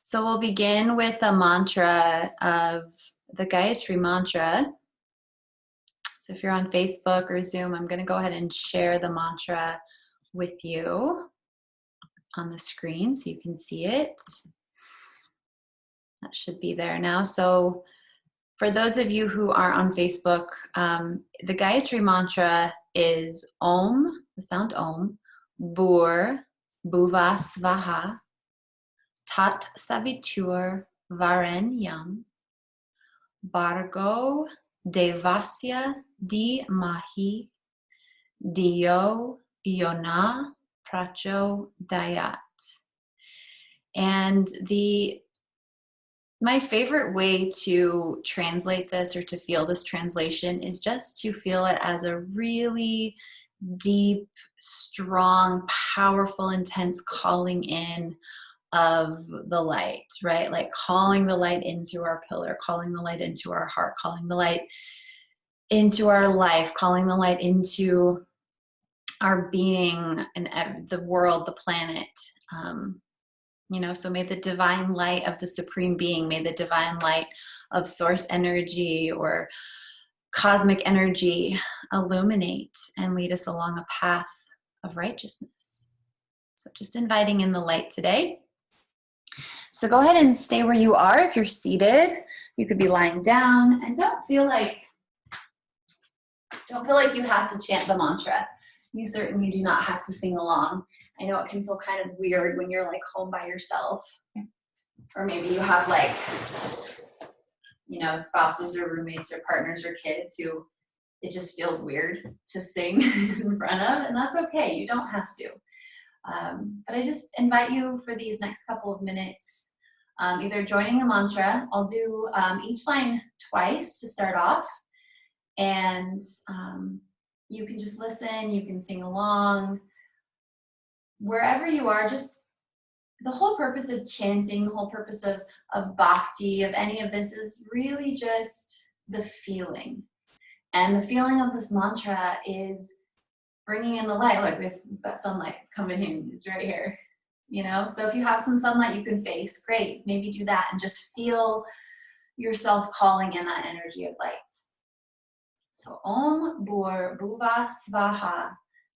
So we'll begin with a mantra of the Gayatri Mantra. So if you're on Facebook or Zoom, I'm going to go ahead and share the mantra with you on the screen so you can see it. That should be there now. So for those of you who are on Facebook, the Gayatri Mantra is Om, the sound Om, Bur, Bhuva Svaha, Tat Savitur Varenyam, Bargo Devasya Di Mahi, Dio Yona Pracho Dayat. And my favorite way to translate this or to feel this translation is just to feel it as a really deep, strong, powerful, intense calling in of the light, right? Like calling the light in through our pillar, calling the light into our heart, calling the light into our life, calling the light into our being and the world, the planet. So may the divine light of the Supreme Being, may the divine light of source energy or cosmic energy illuminate and lead us along a path of righteousness. So just inviting in the light today. So go ahead and stay where you are. If you're seated, you could be lying down, and don't feel like you have to chant the mantra. You certainly do not have to sing along. I know it can feel kind of weird when you're like home by yourself, or maybe you have spouses or roommates or partners or kids who it just feels weird to sing in front of, and that's okay. You don't have to. But I just invite you for these next couple of minutes, either joining the mantra. I'll do each line twice to start off, and you can just listen, you can sing along. Wherever you are, just the whole purpose of chanting, the whole purpose of bhakti, of any of this is really just the feeling. And the feeling of this mantra is bringing in the light. Look, we've got sunlight, it's coming in, it's right here. So if you have some sunlight you can face, great, maybe do that and just feel yourself calling in that energy of light. So Om Bur Bhuva Svaha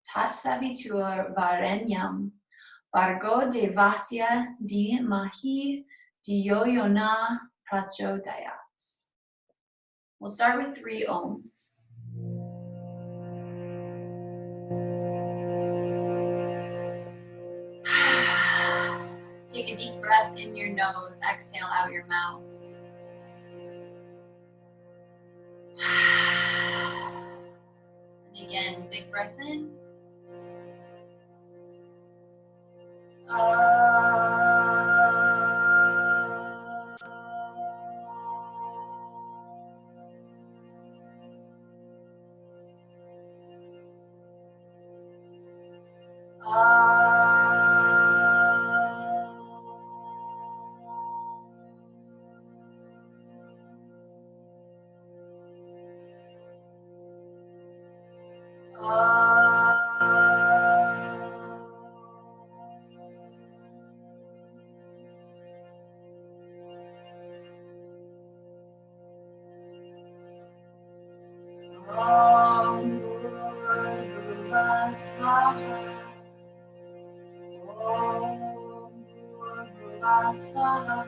Tat Savitur Varenyam Bargo Devasya Di Mahi Dio Yona Prachodayat. We'll start with 3 Oms. Take a deep breath in your nose, exhale out your mouth. And again, big breath in. Om Bhuva Svaha. Om Bhuva Svaha.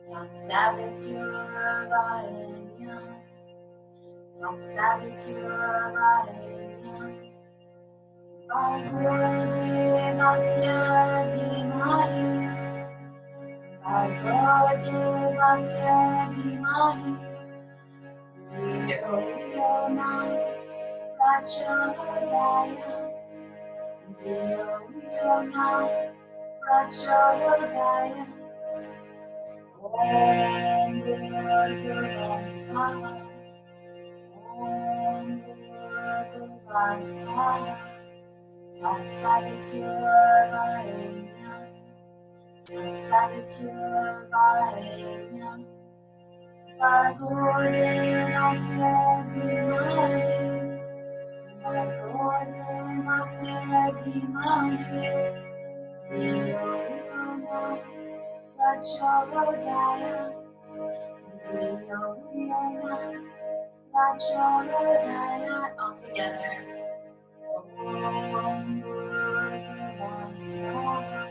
Tat Savitur Varenyam. Tat Savitur Varenyam. Bargo Devasya Di Mahi. Bargo Devasya Di Mahi. Dio Yona Prachodayat. Dio Yona Prachodayat. Om Bhuva Svaha. Om Bhuva Svaha. Tat Savitur Varenyam. Tat Savitur Varenyam. Bargo Devasya Di Mahi. Bargo Devasya Di Mahi. Dio Yona All together. Once more.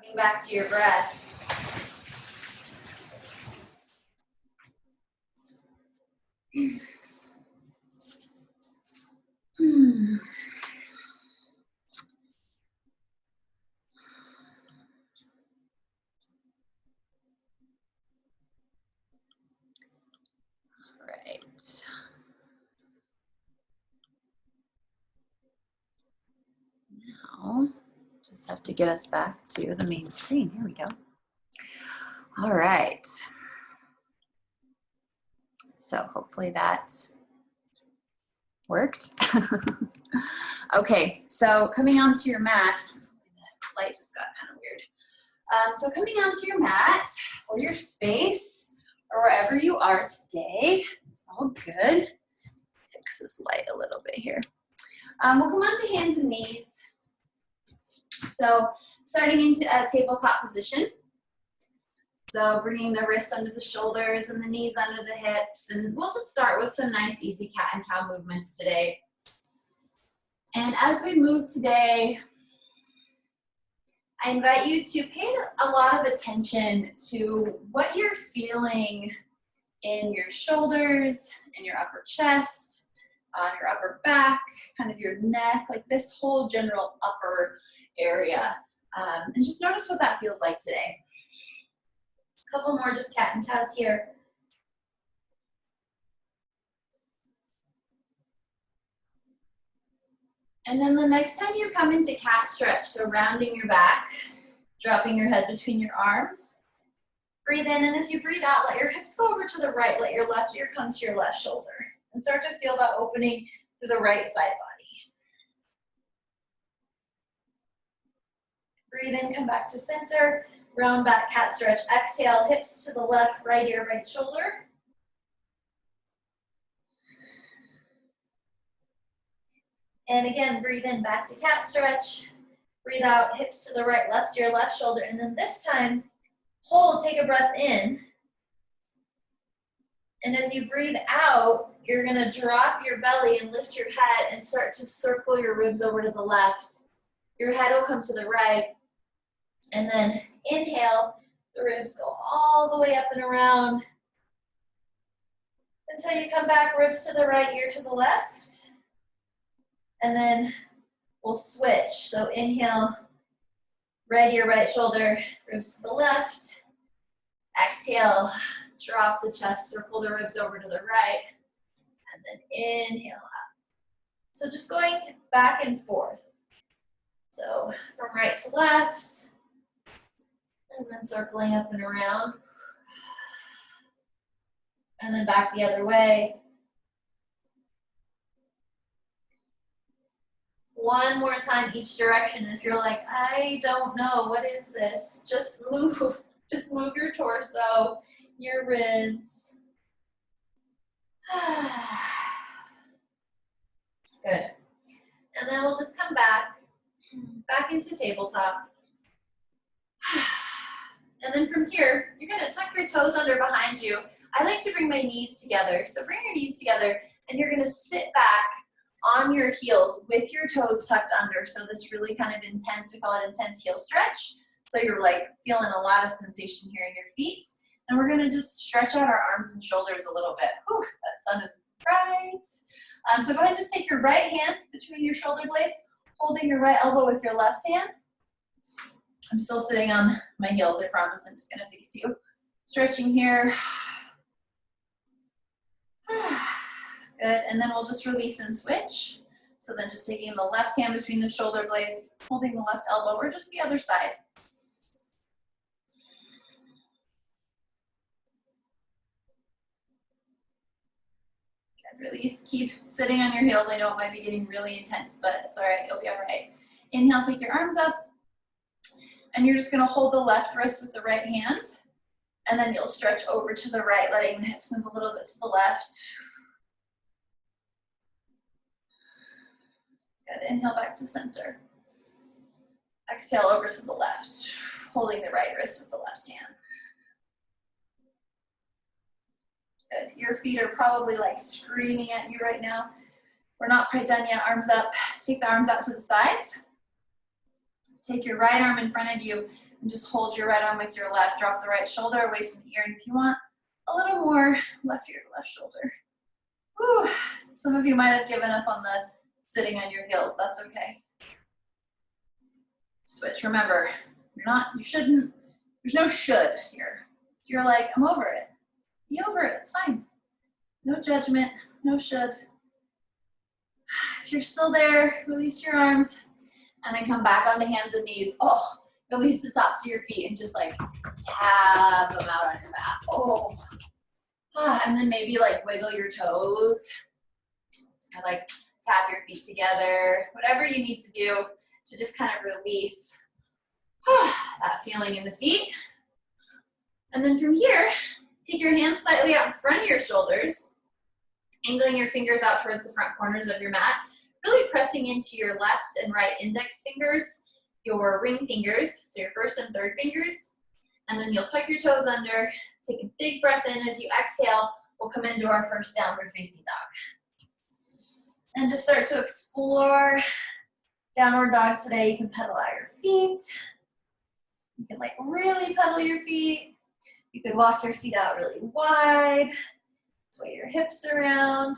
Coming back to your breath. Right. Now, just have to get us back to the main screen. Here we go. All right. So hopefully that worked. Okay, so coming onto your mat, the light just got kind of weird. So coming onto your mat or your space or wherever you are today, it's all good. Fix this light a little bit here. We'll come onto hands and knees. So starting into a tabletop position. So bringing the wrists under the shoulders and the knees under the hips. And we'll just start with some nice easy cat and cow movements today. And as we move today, I invite you to pay a lot of attention to what you're feeling in your shoulders, in your upper chest, on your upper back, kind of your neck, like this whole general upper area. And just notice what that feels like today. A couple more just cat and cows here. And then the next time you come into cat stretch, so rounding your back, dropping your head between your arms, breathe in, and as you breathe out, let your hips go over to the right, let your left ear come to your left shoulder, and start to feel that opening through the right side body. Breathe in, come back to center, round back cat stretch, exhale, hips to the left, right ear, right shoulder. And again, breathe in, back to cat stretch. Breathe out, hips to the right, left ear, left shoulder. And then this time, hold, take a breath in. And as you breathe out, you're gonna drop your belly and lift your head and start to circle your ribs over to the left. Your head will come to the right. And then inhale, the ribs go all the way up and around until you come back, ribs to the right, ear to the left. And then we'll switch. So inhale, right ear, right shoulder, ribs to the left. Exhale, drop the chest, circle the ribs over to the right. And then inhale up. So just going back and forth. So from right to left. And then circling up and around. And then back the other way. One more time each direction. If you're like, I don't know, what is this? Just move Just move your torso, your ribs. Good. And then we'll just come back into tabletop. And then from here, you're gonna tuck your toes under behind you. I like to bring my knees together. So bring your knees together and you're gonna sit back on your heels with your toes tucked under. So this really kind of intense, we call it intense heel stretch. So you're like feeling a lot of sensation here in your feet. And we're gonna just stretch out our arms and shoulders a little bit. Whew, that sun is bright. So go ahead and just take your right hand between your shoulder blades, holding your right elbow with your left hand. I'm still sitting on my heels, I promise. I'm just gonna face you. Stretching here. Good, and then we'll just release and switch. So then just taking the left hand between the shoulder blades, holding the left elbow, or just the other side. Good, release, keep sitting on your heels. I know it might be getting really intense, but it's all right, you'll be all right. Inhale, take your arms up. And you're just gonna hold the left wrist with the right hand. And then you'll stretch over to the right, letting the hips move a little bit to the left. Good, inhale back to center. Exhale over to the left, holding the right wrist with the left hand. Good, your feet are probably like screaming at you right now. We're not quite done yet, arms up. Take the arms out to the sides. Take your right arm in front of you and just hold your right arm with your left. Drop the right shoulder away from the ear. And if you want a little more, left ear to left shoulder. Whew. Some of you might have given up on the sitting on your heels. That's okay. Switch. Remember, you shouldn't, there's no should here. If you're like, I'm over it, be over it. It's fine. No judgment, no should. If you're still there, release your arms. And then come back onto hands and knees. Oh, release the tops of your feet and just like tap them out on your mat. Oh. And then maybe like wiggle your toes. Or like tap your feet together. Whatever you need to do to just kind of release that feeling in the feet. And then from here, take your hands slightly out in front of your shoulders, angling your fingers out towards the front corners of your mat. Really pressing into your left and right index fingers, your ring fingers, so your first and third fingers, and then you'll tuck your toes under, take a big breath in. As you exhale, we'll come into our first downward facing dog. And just start to explore downward dog today. You can pedal out your feet. You can like really pedal your feet. You could walk your feet out really wide, sway your hips around.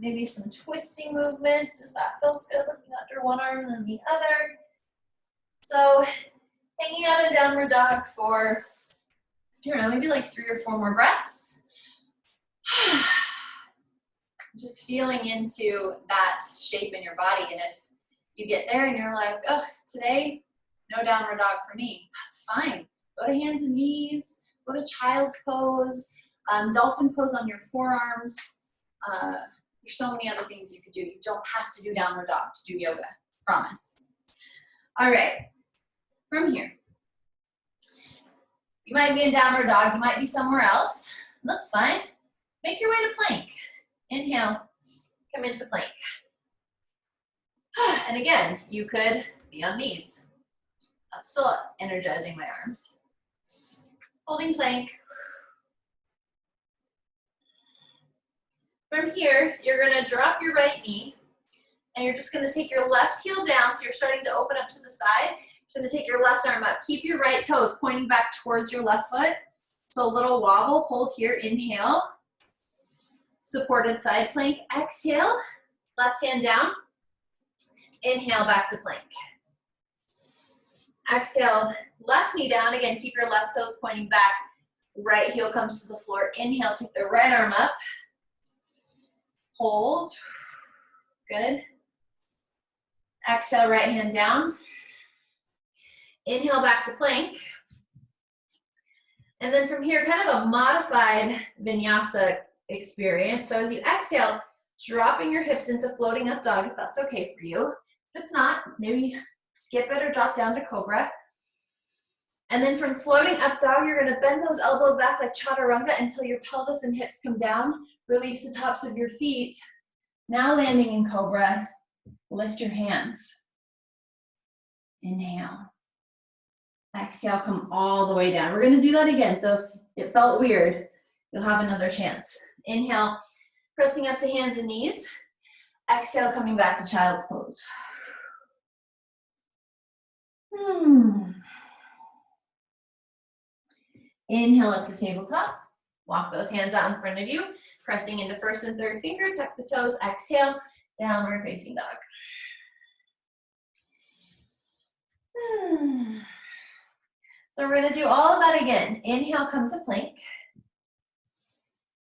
Maybe some twisting movements if that feels good, looking under one arm and then the other. So hanging out in downward dog for, I don't know, maybe like 3 or 4 more breaths. Just feeling into that shape in your body. And if you get there and you're like, oh, today, no downward dog for me, that's fine. Go to hands and knees, go to child's pose, dolphin pose on your forearms. There's so many other things you could do. You don't have to do downward dog to do yoga, promise. All right, from here, you might be in downward dog, you might be somewhere else. That's fine. Make your way to plank. Inhale, come into plank. And again, you could be on knees. That's still energizing my arms. Holding plank. From here, you're gonna drop your right knee and you're just gonna take your left heel down, so you're starting to open up to the side. You're gonna take your left arm up. Keep your right toes pointing back towards your left foot. So a little wobble, hold here, inhale. Supported side plank, exhale. Left hand down. Inhale, back to plank. Exhale, left knee down. Again, keep your left toes pointing back. Right heel comes to the floor. Inhale, take the right arm up. Hold. Good. Exhale, right hand down. Inhale, back to plank. And then from here, kind of a modified vinyasa experience. So as you exhale, dropping your hips into floating up dog, if that's okay for you. If it's not, maybe Skip it or drop down to cobra. And then from floating up dog, you're gonna bend those elbows back like chaturanga until your pelvis and hips come down. Release the tops of your feet. Now landing in cobra, lift your hands. Inhale. Exhale, come all the way down. We're gonna do that again, so if it felt weird, you'll have another chance. Inhale, pressing up to hands and knees. Exhale, coming back to child's pose. Inhale up to tabletop. Walk those hands out in front of you, pressing into first and third finger, tuck the toes, exhale, downward facing dog. So we're gonna do all of that again. Inhale, come to plank.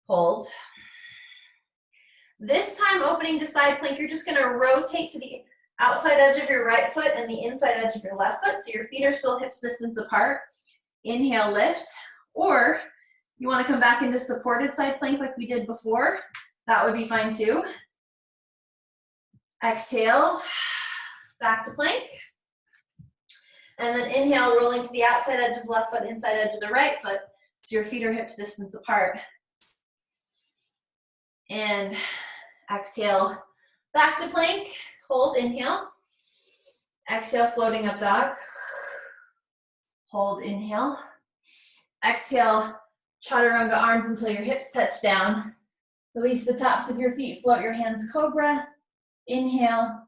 Hold. This time opening to side plank, you're just gonna rotate to the outside edge of your right foot and the inside edge of your left foot, so your feet are still hips distance apart. Inhale, lift, or you wanna come back into supported side plank like we did before, that would be fine too. Exhale, back to plank. And then inhale, rolling to the outside edge of the left foot, inside edge of the right foot, so your feet are hips distance apart. And exhale, back to plank, hold, inhale. Exhale, floating up dog. Hold, inhale. Exhale, chaturanga arms until your hips touch down. Release the tops of your feet, float your hands, cobra. Inhale,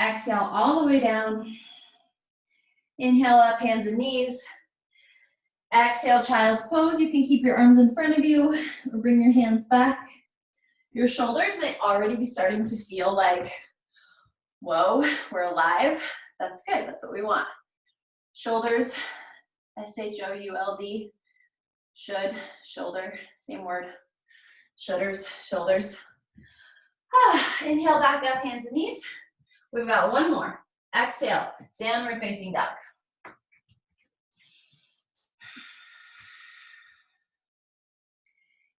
exhale all the way down. Inhale up, hands and knees. Exhale, child's pose. You can keep your arms in front of you or bring your hands back. Your shoulders might already be starting to feel like, whoa, we're alive. That's good, that's what we want. Shoulders, S-H-O-U-L-D, should, shoulder, same word. Shoulders, shoulders. Inhale, back up, hands and knees. We've got one more. Exhale, downward facing dog.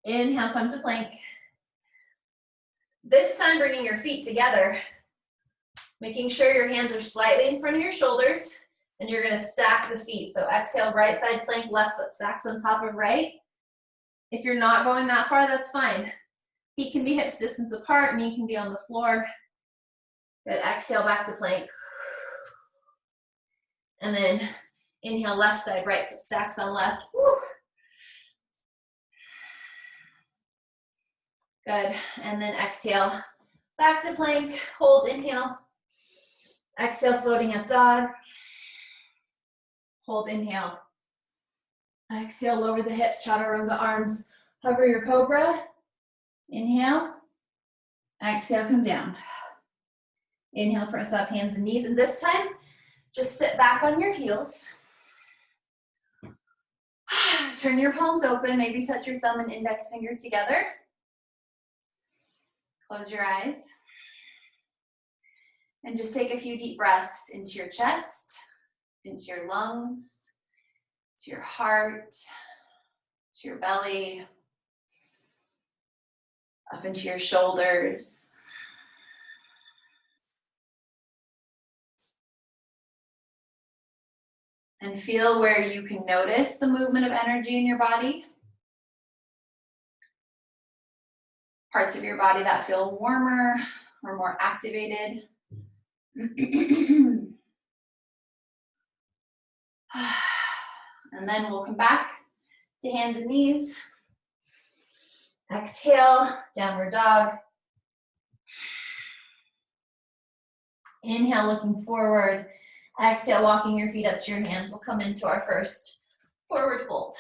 Inhale, come to plank. This time, bringing your feet together, making sure your hands are slightly in front of your shoulders, and you're gonna stack the feet. So exhale, right side plank, left foot stacks on top of right. If you're not going that far, that's fine. Feet can be hips distance apart, knee can be on the floor. Good, exhale, back to plank. And then inhale, left side, right foot stacks on left. Woo. Good, and then exhale, back to plank, hold, inhale. Exhale, floating up dog. Hold, inhale. Exhale, lower the hips, chaturanga arms. Hover your cobra. Inhale. Exhale, come down. Inhale, press up, hands and knees. And this time, just sit back on your heels. Turn your palms open, maybe touch your thumb and index finger together. Close your eyes. And just take a few deep breaths into your chest, into your lungs, to your heart, to your belly, up into your shoulders. And feel where you can notice the movement of energy in your body. Parts of your body that feel warmer or more activated. And then we'll come back to hands and knees. Exhale, downward dog. Inhale, looking forward. Exhale, walking your feet up to your hands. We'll come into our first forward fold.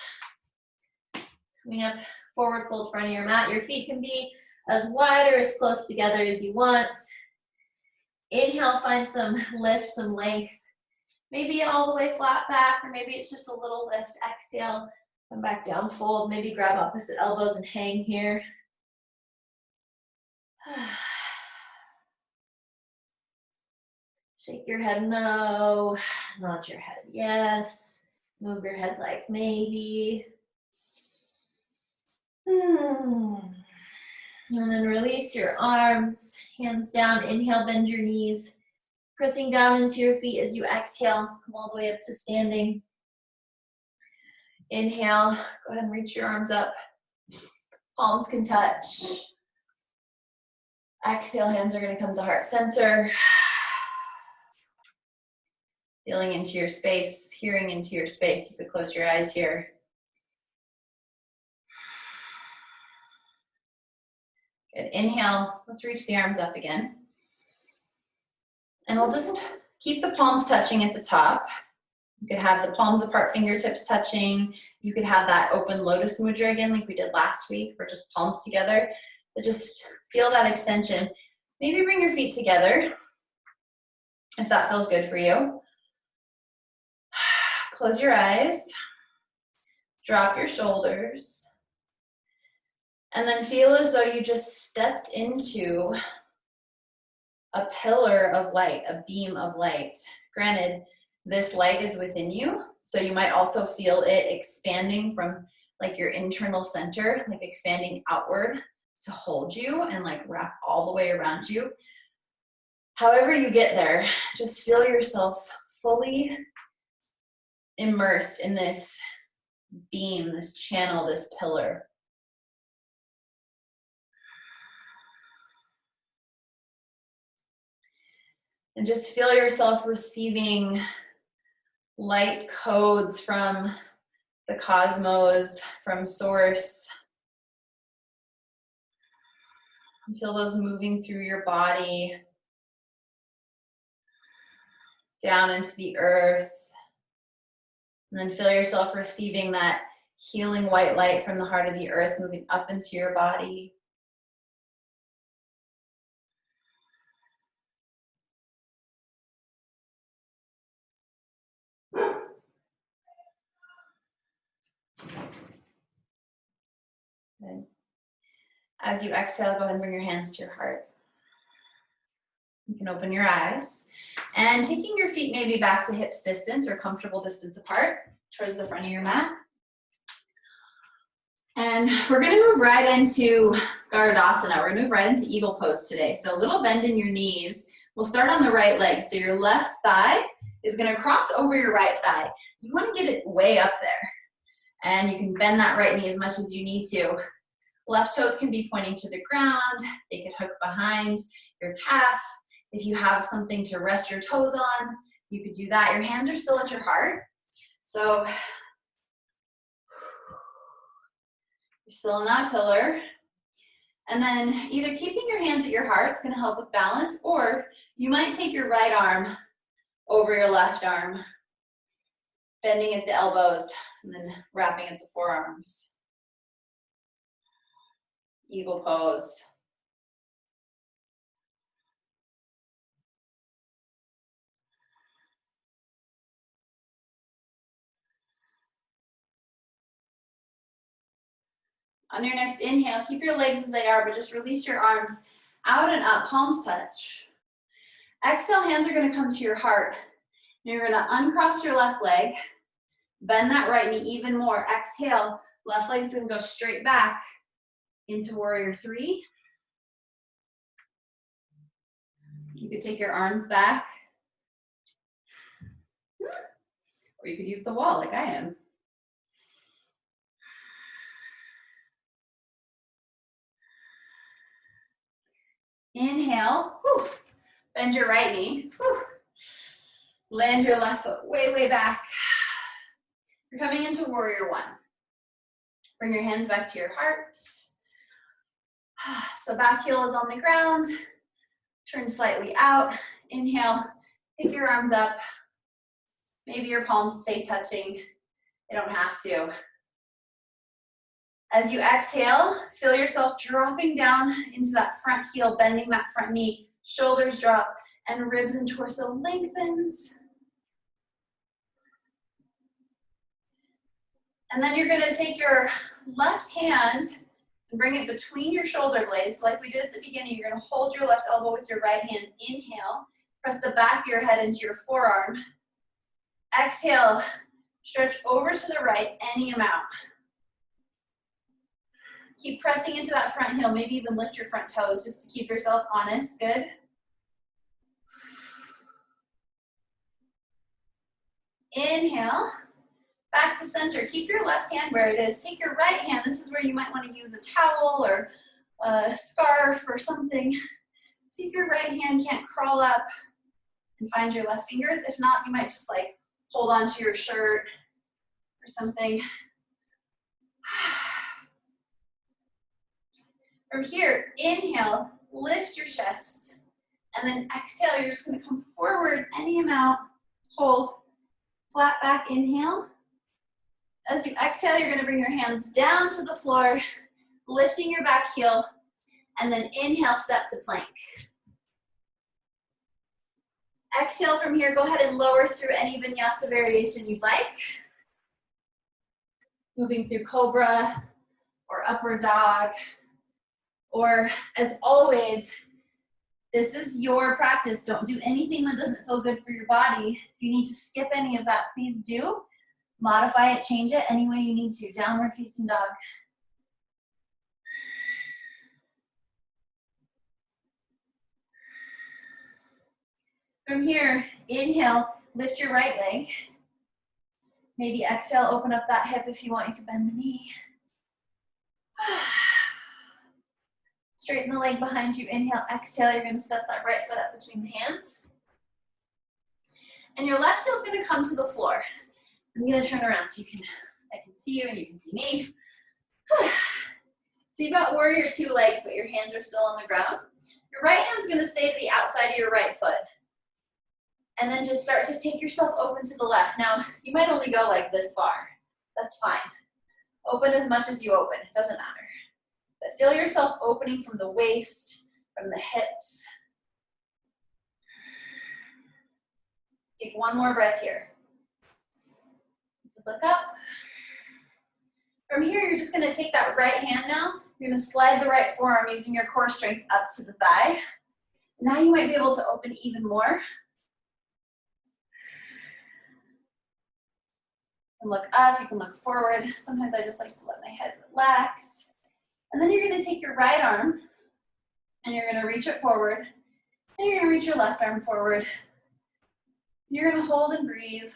Coming up, forward fold, front of your mat. Your feet can be as wide or as close together as you want. Inhale, find some lift, some length. Maybe all the way flat back, or maybe it's just a little lift. Exhale, come back down, fold. Maybe grab opposite elbows and hang here. Shake your head no, nod your head yes, move your head like maybe. And then release your arms, hands down. Inhale, bend your knees. Pressing down into your feet as you exhale, come all the way up to standing. Inhale, go ahead and reach your arms up. Palms can touch. Exhale, hands are gonna come to heart center. Feeling into your space, hearing into your space. You could close your eyes here. Good, inhale, let's reach the arms up again. And we'll just keep the palms touching at the top. You could have the palms apart, fingertips touching. You could have that open lotus mudra again like we did last week, or just palms together. But just feel that extension. Maybe bring your feet together if that feels good for you. Close your eyes. Drop your shoulders. And then feel as though you just stepped into a pillar of light, a beam of light. Granted, this light is within you, so you might also feel it expanding from like your internal center, like expanding outward to hold you and like wrap all the way around you. However you get there, just feel yourself fully immersed in this beam, this channel, this pillar. And just feel yourself receiving light codes from the cosmos, from source. Feel those moving through your body, down into the earth. And then feel yourself receiving that healing white light from the heart of the earth moving up into your body. Good. As you exhale, go ahead and bring your hands to your heart. You can open your eyes. And taking your feet maybe back to hips distance or comfortable distance apart towards the front of your mat. And we're gonna move right into Garudasana. We're gonna move right into eagle pose today. So a little bend in your knees. We'll start on the right leg. So your left thigh is gonna cross over your right thigh. You wanna get it way up there. And you can bend that right knee as much as you need to. Left toes can be pointing to the ground. They could hook behind your calf. If you have something to rest your toes on, you could do that. Your hands are still at your heart. So you're still in that pillar. And then either keeping your hands at your heart is going to help with balance, or you might take your right arm over your left arm, bending at the elbows, and then wrapping at the forearms. Eagle pose. On your next inhale, keep your legs as they are, but just release your arms out and up, palms touch. Exhale, hands are going to come to your heart. You're going to uncross your left leg, bend that right knee even more. Exhale, left leg's going to go straight back into warrior three. You could take your arms back, or you could use the wall like I am. Inhale, whew. Bend your right knee. Whew. Land your left foot way, way back. You're coming into warrior one. Bring your hands back to your heart. So back heel is on the ground. Turn slightly out. Inhale, pick your arms up. Maybe your palms stay touching. They don't have to. As you exhale, feel yourself dropping down into that front heel, bending that front knee. Shoulders drop and ribs and torso lengthens. And then you're gonna take your left hand and bring it between your shoulder blades. So like we did at the beginning, you're gonna hold your left elbow with your right hand. Inhale, press the back of your head into your forearm. Exhale, stretch over to the right any amount. Keep pressing into that front heel, maybe even lift your front toes just to keep yourself honest. Good. Inhale, back to center. Keep your left hand where it is. Take your right hand. This is where you might want to use a towel or a scarf or something. See if your right hand can't crawl up and find your left fingers. If not, you might just like hold onto your shirt or something. From here, inhale, lift your chest. And then exhale, you're just gonna come forward any amount. Hold, flat back, inhale. As you exhale, you're gonna bring your hands down to the floor, lifting your back heel, and then inhale, step to plank. Exhale from here, go ahead and lower through any vinyasa variation you'd like. Moving through cobra or upward dog, or as always, this is your practice. Don't do anything that doesn't feel good for your body. If you need to skip any of that, please do. Modify it, change it any way you need to. Downward facing dog. From here, inhale, lift your right leg. Maybe exhale, open up that hip if you want. You can bend the knee. Straighten the leg behind you. Inhale, exhale. You're going to step that right foot up between the hands. And your left heel is going to come to the floor. I'm going to turn around so I can see you and you can see me. So you've got warrior two legs, but your hands are still on the ground. Your right hand's going to stay to the outside of your right foot. And then just start to take yourself open to the left. Now, you might only go like this far. That's fine. Open as much as you open. It doesn't matter. But feel yourself opening from the waist, from the hips. Take one more breath here. Look up. From here, you're just going to take that right hand now. You're going to slide the right forearm using your core strength up to the thigh. Now you might be able to open even more. You can look up, you can look forward. Sometimes I just like to let my head relax. And then you're going to take your right arm and you're going to reach it forward. And you're going to reach your left arm forward. You're going to hold and breathe.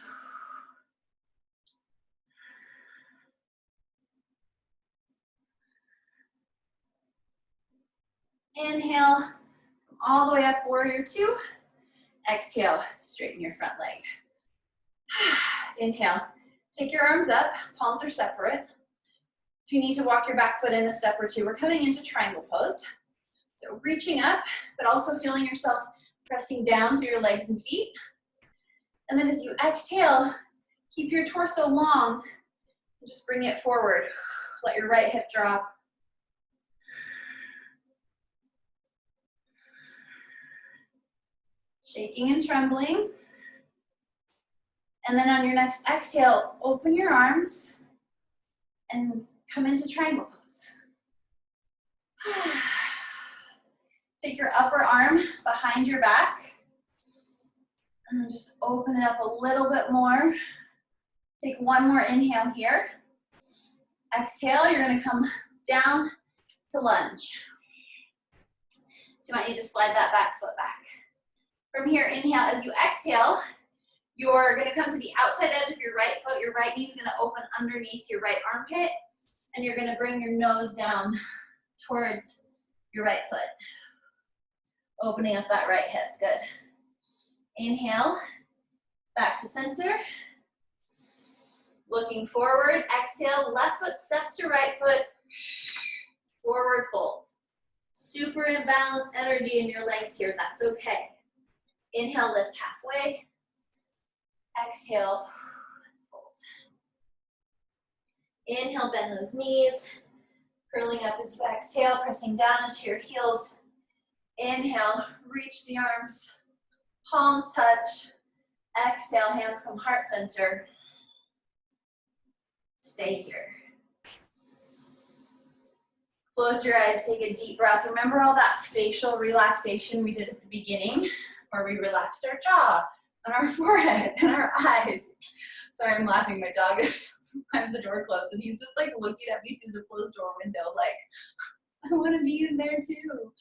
Inhale, all the way up, warrior two. Exhale, straighten your front leg. Inhale, take your arms up, palms are separate. If you need to walk your back foot in a step or two, we're coming into triangle pose. So reaching up, but also feeling yourself pressing down through your legs and feet. And then as you exhale, keep your torso long and just bring it forward. Let your right hip drop. Shaking and trembling. And then on your next exhale, open your arms and come into triangle pose. Take your upper arm behind your back. And then just open it up a little bit more. Take one more inhale here. Exhale, you're going to come down to lunge. So you might need to slide that back foot back. From here, inhale. As you exhale, you're going to come to the outside edge of your right foot. Your right knee is going to open underneath your right armpit. And you're going to bring your nose down towards your right foot. Opening up that right hip. Good. Inhale. Back to center. Looking forward. Exhale. Left foot steps to right foot. Forward fold. Super imbalanced energy in your legs here. That's okay. Inhale, lift halfway. Exhale, fold. Inhale, bend those knees. Curling up as you exhale, pressing down into your heels. Inhale, reach the arms. Palms touch. Exhale, hands come heart center. Stay here. Close your eyes, take a deep breath. Remember all that facial relaxation we did at the beginning, where we relaxed our jaw and our forehead and our eyes. Sorry, I'm laughing. My dog is, I have the door closed and he's just like looking at me through the closed door window like, I want to be in there too.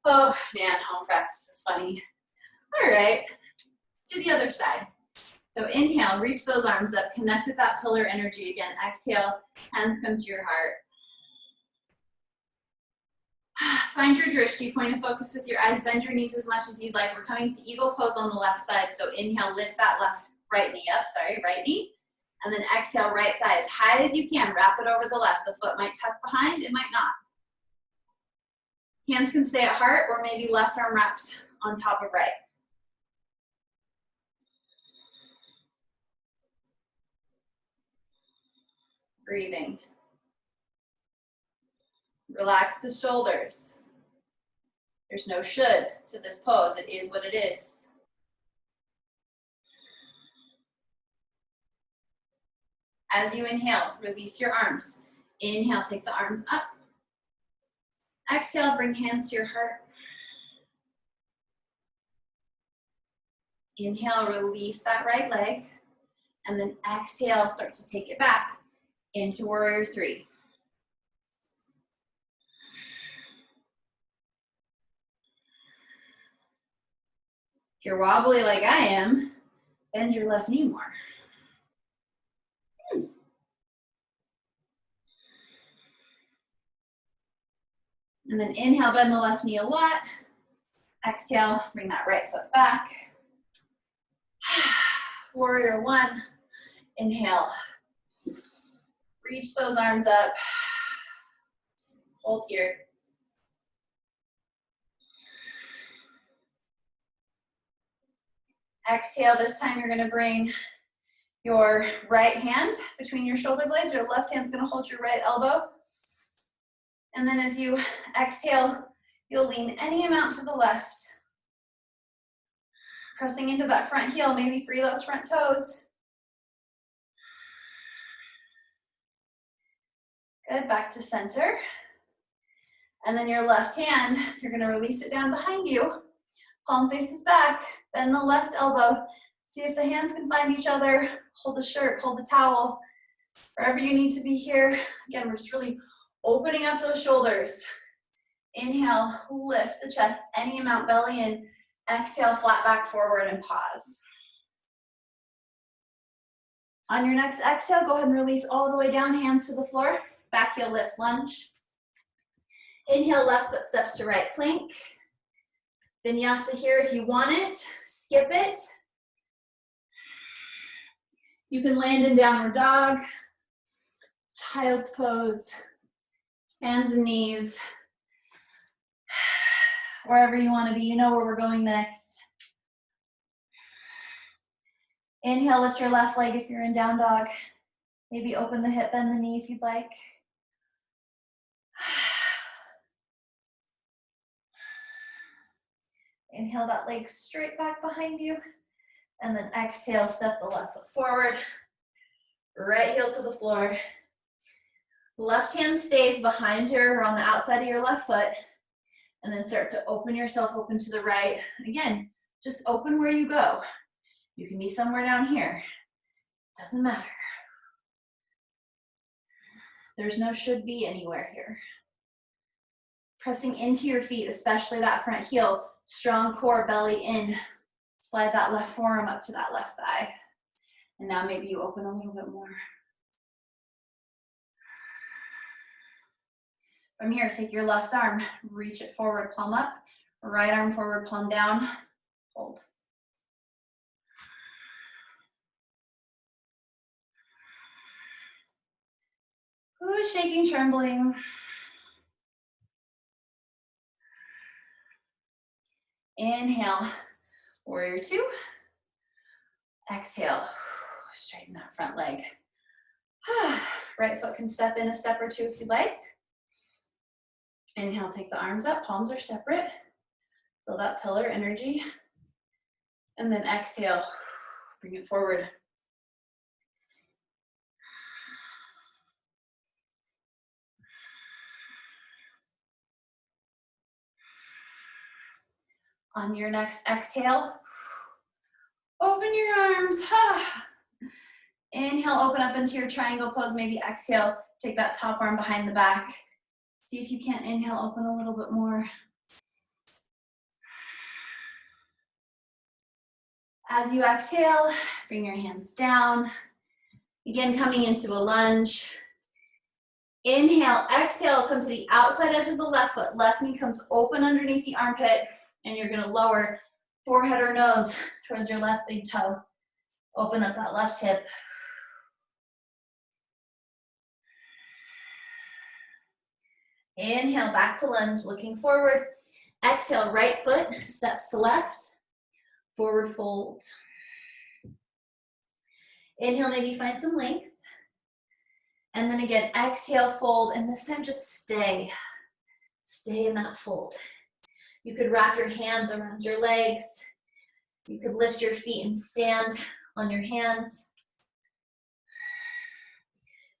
Oh man, home practice is funny. All right, to the other side. So inhale, reach those arms up, connect with that pillar energy again. Exhale, hands come to your heart. Find your drishti, point of focus with your eyes, bend your knees as much as you'd like. We're coming to eagle pose on the left side. So inhale, lift that right knee up, right knee. And then exhale, right thigh as high as you can. Wrap it over the left. The foot might tuck behind, it might not. Hands can stay at heart or maybe left arm wraps on top of right. Breathing. Relax the shoulders. There's no should to this pose. It is what it is. As you inhale, release your arms. Inhale, take the arms up. Exhale, bring hands to your heart. Inhale, release that right leg. And then exhale, start to take it back into warrior three. If you're wobbly like I am, bend your left knee more. And then inhale, bend the left knee a lot. Exhale, bring that right foot back. Warrior one. Inhale. Reach those arms up. Just hold here. Exhale, this time you're gonna bring your right hand between your shoulder blades. Your left hand's gonna hold your right elbow. And then as you exhale, you'll lean any amount to the left. Pressing into that front heel, maybe free those front toes. Good, back to center. And then your left hand, you're gonna release it down behind you. Palm faces back, bend the left elbow. See if the hands can find each other. Hold the shirt, hold the towel. Wherever you need to be here. Again, we're just really opening up those shoulders. Inhale, lift the chest any amount, belly in. Exhale, flat back forward and pause. On your next exhale, go ahead and release all the way down, hands to the floor. Back heel lifts, lunge. Inhale, left foot steps to right plank. Vinyasa here if you want it. Skip it. You can land in downward dog, child's pose, hands and knees, wherever you want to be. You know where we're going next. Inhale, lift your left leg if you're in down dog. Maybe open the hip, bend the knee if you'd like. Inhale that leg straight back behind you. And then exhale, step the left foot forward. Right heel to the floor. Left hand stays behind your, or on the outside of your left foot. And then start to open yourself open to the right. Again, just open where you go. You can be somewhere down here. Doesn't matter. There's no should be anywhere here. Pressing into your feet, especially that front heel. Strong core, belly in. Slide that left forearm up to that left thigh. And now maybe you open a little bit more. From here, take your left arm, reach it forward, palm up. Right arm forward, palm down. Hold. Ooh, shaking, trembling. Inhale, warrior two. Exhale, straighten that front leg. Right foot can step in a step or two if you'd like. Inhale, take the arms up, palms are separate. Feel that pillar energy. And then exhale, bring it forward. On your next exhale, open your arms. Inhale, open up into your triangle pose. Maybe exhale, take that top arm behind the back. See if you can't inhale, open a little bit more. As you exhale, bring your hands down. Again, coming into a lunge. Inhale, exhale, come to the outside edge of the left foot. Left knee comes open underneath the armpit, and you're gonna lower forehead or nose towards your left big toe. Open up that left hip. Inhale, back to lunge, looking forward. Exhale, right foot steps to left. Forward fold. Inhale, maybe find some length. And then again, exhale, fold, and this time just stay. Stay in that fold. You could wrap your hands around your legs. You could lift your feet and stand on your hands.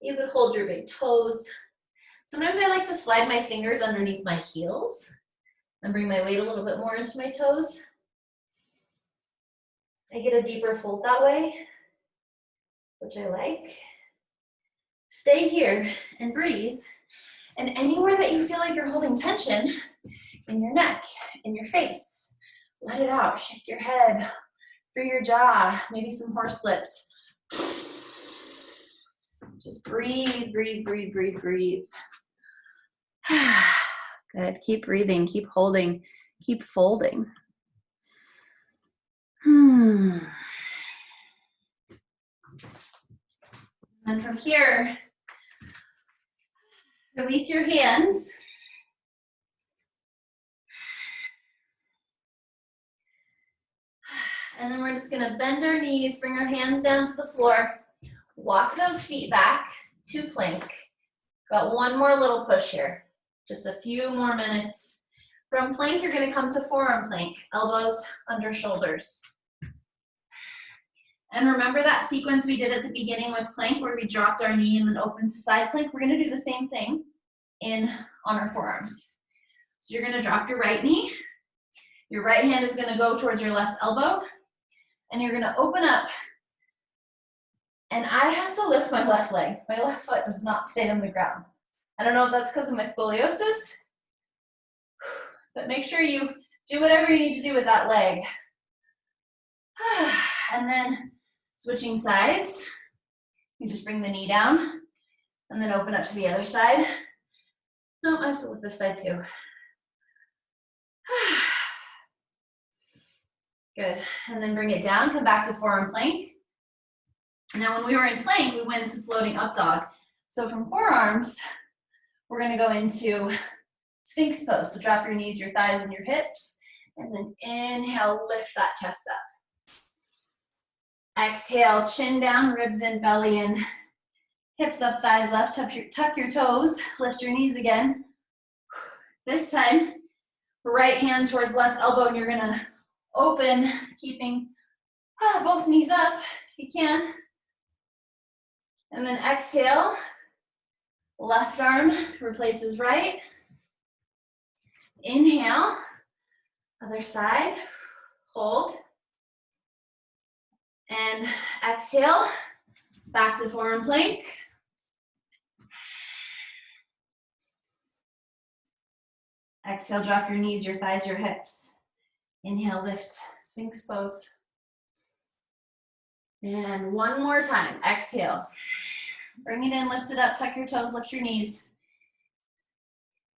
You could hold your big toes. Sometimes I like to slide my fingers underneath my heels and bring my weight a little bit more into my toes. I get a deeper fold that way, which I like. Stay here and breathe. And anywhere that you feel like you're holding tension, in your neck, in your face, let it out. Shake your head, through your jaw, maybe some horse lips. Just breathe, breathe, breathe, breathe, breathe. Good. Keep breathing, keep holding, keep folding. And from here, release your hands. And then we're just gonna bend our knees, bring our hands down to the floor, walk those feet back to plank. Got one more little push here, just a few more minutes. From plank, you're gonna come to forearm plank, elbows under shoulders. And remember that sequence we did at the beginning with plank where we dropped our knee and then opened to side plank? We're gonna do the same thing on our forearms. So you're gonna drop your right knee, your right hand is gonna go towards your left elbow, and you're gonna open up. And I have to lift my left leg. My left foot does not stay on the ground. I don't know if that's because of my scoliosis, but make sure you do whatever you need to do with that leg. And then switching sides, you just bring the knee down and then open up to the other side. No, I have to lift this side too. Good, and then bring it down, come back to forearm plank. Now when we were in plank, we went into floating up dog. So from forearms, we're gonna go into Sphinx pose. So drop your knees, your thighs, and your hips, and then inhale, lift that chest up. Exhale, chin down, ribs in, belly in, hips up, thighs left, tuck your toes, lift your knees again. This time, right hand towards left elbow, and you're gonna open, keeping both knees up if you can. And then exhale, left arm replaces right. Inhale, other side, hold. And exhale, back to forearm plank. Exhale, drop your knees, your thighs, your hips. Inhale, lift, Sphinx pose. And one more time, exhale. Bring it in, lift it up, tuck your toes, lift your knees.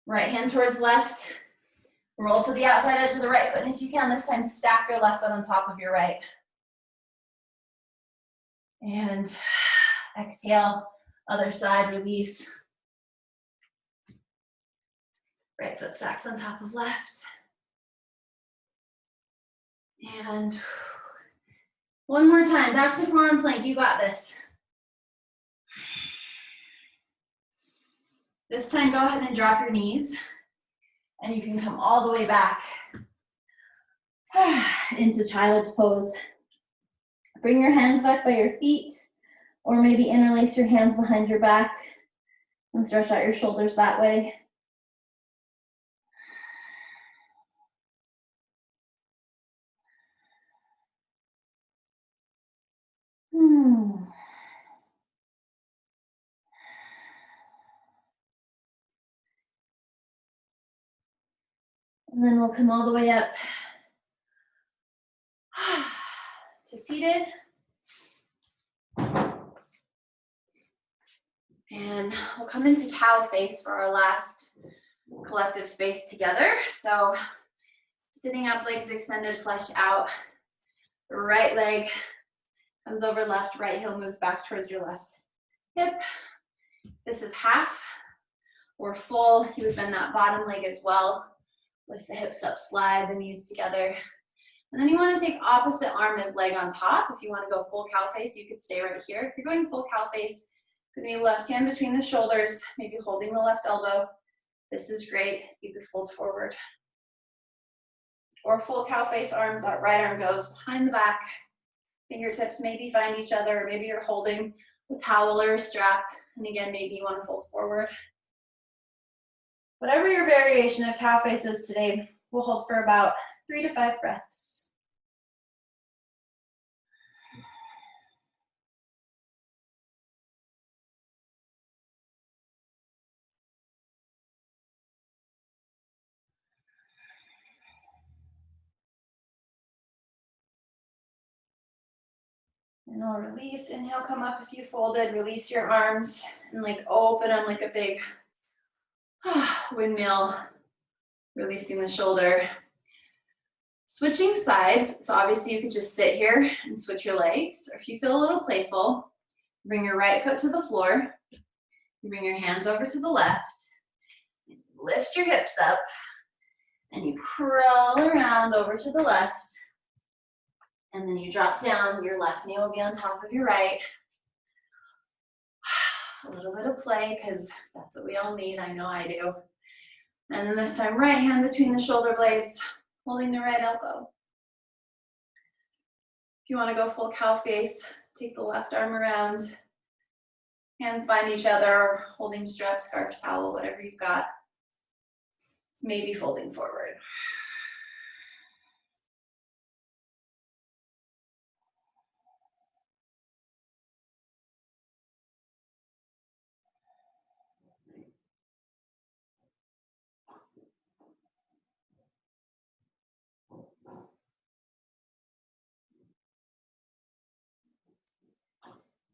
Right hand towards left. Roll to the outside edge of the right foot, and if you can, this time stack your left foot on top of your right. And exhale, other side, release. Right foot stacks on top of left. And one more time, back to forearm plank, you got this. This time, go ahead and drop your knees, and you can come all the way back into child's pose. Bring your hands back by your feet, or maybe interlace your hands behind your back and stretch out your shoulders that way. And then we'll come all the way up to seated. And we'll come into cow face for our last collective space together. So sitting up, legs extended, flesh out. Right leg comes over left, right heel moves back towards your left hip. This is half or full. You would bend that bottom leg as well. Lift the hips up, slide the knees together. And then you want to take opposite arm as leg on top. If you want to go full cow face, you could stay right here. If you're going full cow face, it's going to be left hand between the shoulders, maybe holding the left elbow. This is great. You could fold forward. Or full cow face, arms out, right arm goes behind the back. Fingertips maybe find each other, or maybe you're holding a towel or a strap. And again, maybe you want to fold forward. Whatever your variation of cow face is today, we'll hold for about 3 to 5 breaths. And I'll release, inhale, come up if you folded, release your arms and like open them like a big windmill, releasing the shoulder. Switching sides, so obviously you could just sit here and switch your legs, or if you feel a little playful, bring your right foot to the floor, you bring your hands over to the left, lift your hips up, and you crawl around over to the left, and then you drop down, your left knee will be on top of your right. A little bit of play, because that's what we all need, I know I do. And then this time, right hand between the shoulder blades, holding the right elbow. If you want to go full cow face, take the left arm around, hands bind each other, holding strap, scarf, towel, whatever you've got. Maybe folding forward.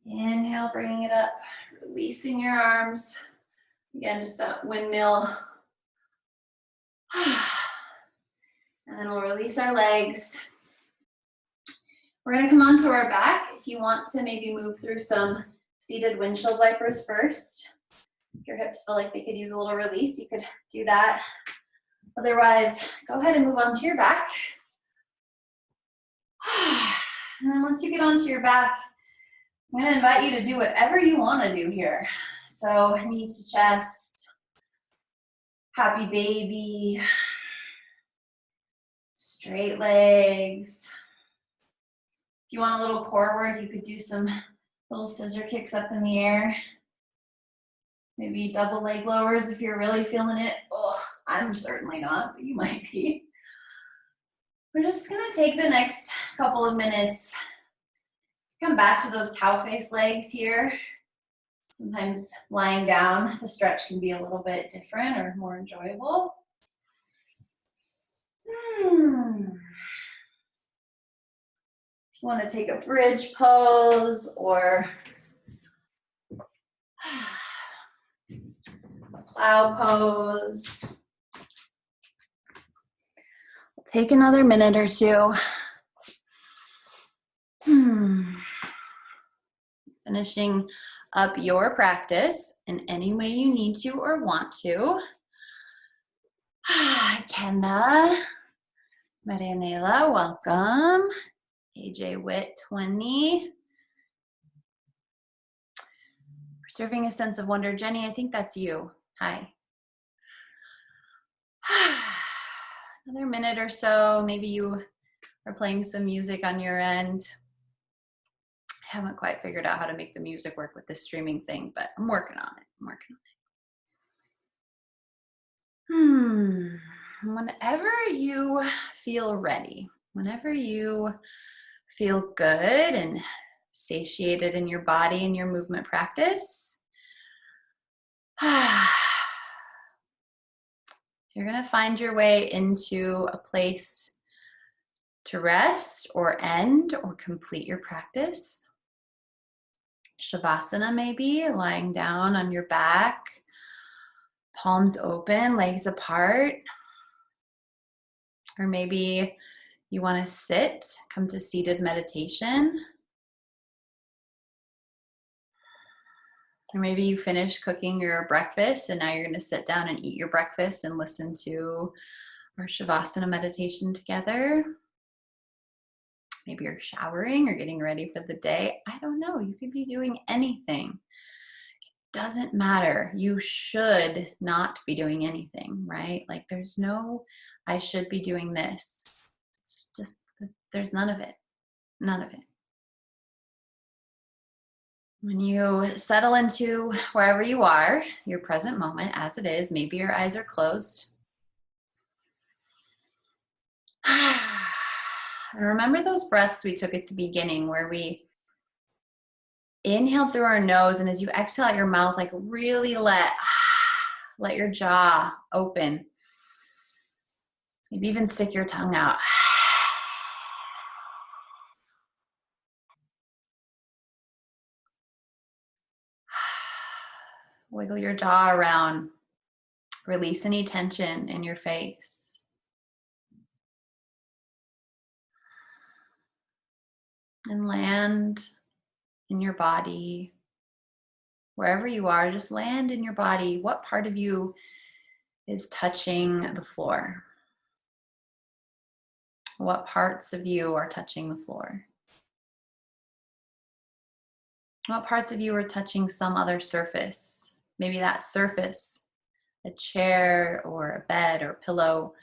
Inhale, bringing it up, releasing your arms. Again, just that windmill. And then we'll release our legs. We're gonna come onto our back. If you want to maybe move through some seated windshield wipers first. If your hips feel like they could use a little release, you could do that. Otherwise, go ahead and move onto your back. And then once you get onto your back, I'm gonna invite you to do whatever you wanna do here. So knees to chest, happy baby, straight legs. If you want a little core work, you could do some little scissor kicks up in the air. Maybe double leg lowers if you're really feeling it. Oh, I'm certainly not, but you might be. We're just gonna take the next couple of minutes. Come back to those cow face legs here. Sometimes lying down, the stretch can be a little bit different or more enjoyable. If you want to take a bridge pose or a plow pose, we'll take another minute or two. Finishing up your practice in any way you need to or want to. Kenda, Marianela, welcome. AJ Witt, 20. Preserving a sense of wonder. Jenny, I think that's you. Hi. Another minute or so. Maybe you are playing some music on your end. I haven't quite figured out how to make the music work with this streaming thing, but I'm working on it. Whenever you feel ready, whenever you feel good and satiated in your body and your movement practice, you're going to find your way into a place to rest or end or complete your practice. Shavasana, maybe lying down on your back, palms open, legs apart. Or maybe you want to sit, come to seated meditation. Or maybe you finished cooking your breakfast and now you're going to sit down and eat your breakfast and listen to our Shavasana meditation together. Maybe you're showering or getting ready for the day. I don't know. You could be doing anything. Doesn't matter. You should not be doing anything, right? Like there's no, I should be doing this. It's just, there's none of it. None of it. When you settle into wherever you are, your present moment as it is, maybe your eyes are closed. And remember those breaths we took at the beginning where we inhale through our nose, and as you exhale out your mouth, like really let your jaw open. Maybe even stick your tongue out. Wiggle your jaw around. Release any tension in your face. And land in your body. Wherever you are, just land in your body. What part of you is touching the floor? What parts of you are touching the floor? What parts of you are touching some other surface? Maybe that surface, a chair or a bed or a pillow.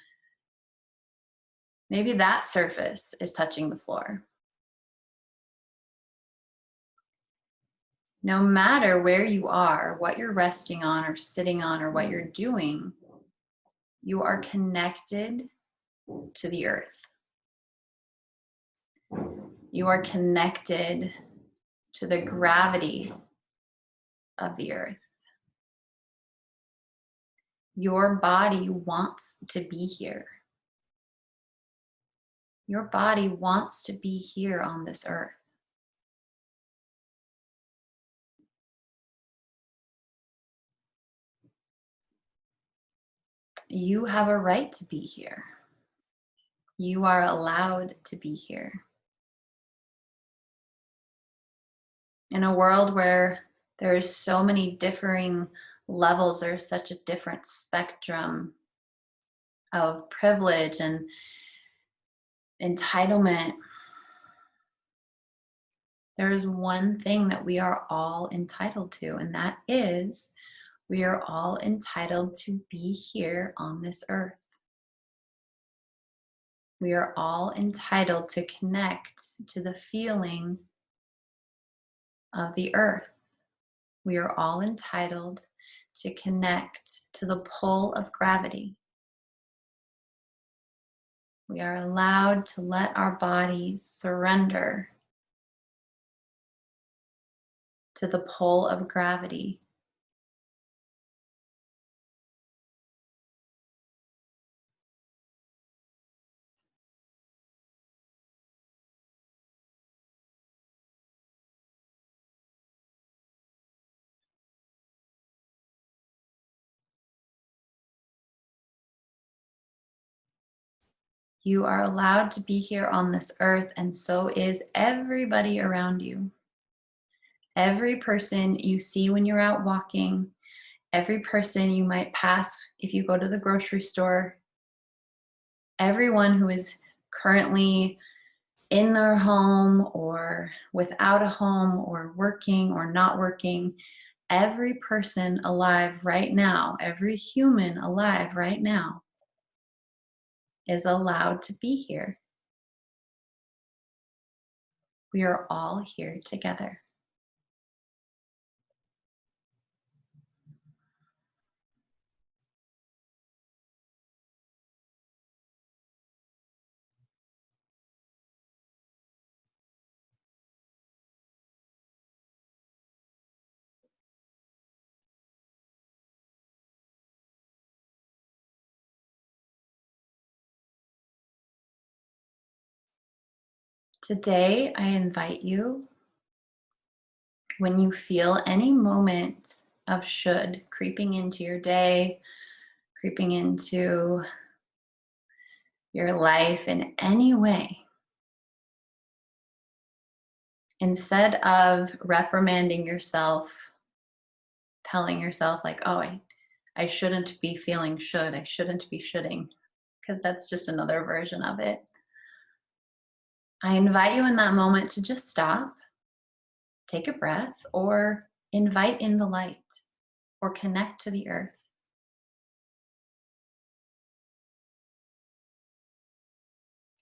Maybe that surface is touching the floor. No matter where you are, what you're resting on or sitting on or what you're doing, you are connected to the earth. You are connected to the gravity of the earth. Your body wants to be here. Your body wants to be here on this earth. You have a right to be here. You are allowed to be here. In a world where there is so many differing levels, there's such a different spectrum of privilege and entitlement, there is one thing that we are all entitled to, and that is we are all entitled to be here on this earth. We are all entitled to connect to the feeling of the earth. We are all entitled to connect to the pull of gravity. We are allowed to let our bodies surrender to the pull of gravity. You are allowed to be here on this earth, and so is everybody around you. Every person you see when you're out walking, every person you might pass if you go to the grocery store, everyone who is currently in their home or without a home or working or not working, every person alive right now, every human alive right now is allowed to be here. We are all here together. Today, I invite you, when you feel any moment of should creeping into your day, creeping into your life in any way, instead of reprimanding yourself, telling yourself, like, oh, I shouldn't be feeling should, I shouldn't be shoulding, because that's just another version of it. I invite you in that moment to just stop, take a breath, or invite in the light, or connect to the earth.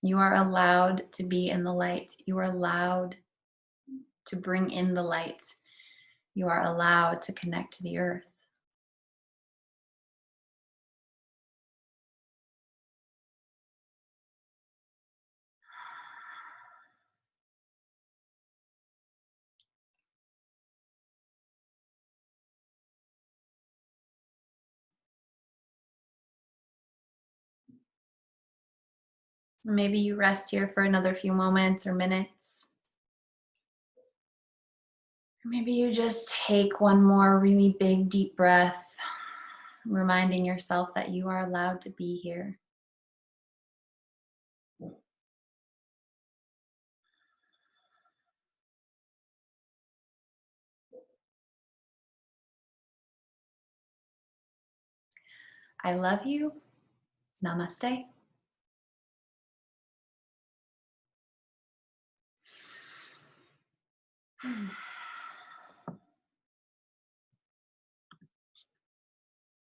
You are allowed to be in the light. You are allowed to bring in the light. You are allowed to connect to the earth. Maybe you rest here for another few moments or minutes. Or maybe you just take one more really big, deep breath, reminding yourself that you are allowed to be here. I love you. Namaste.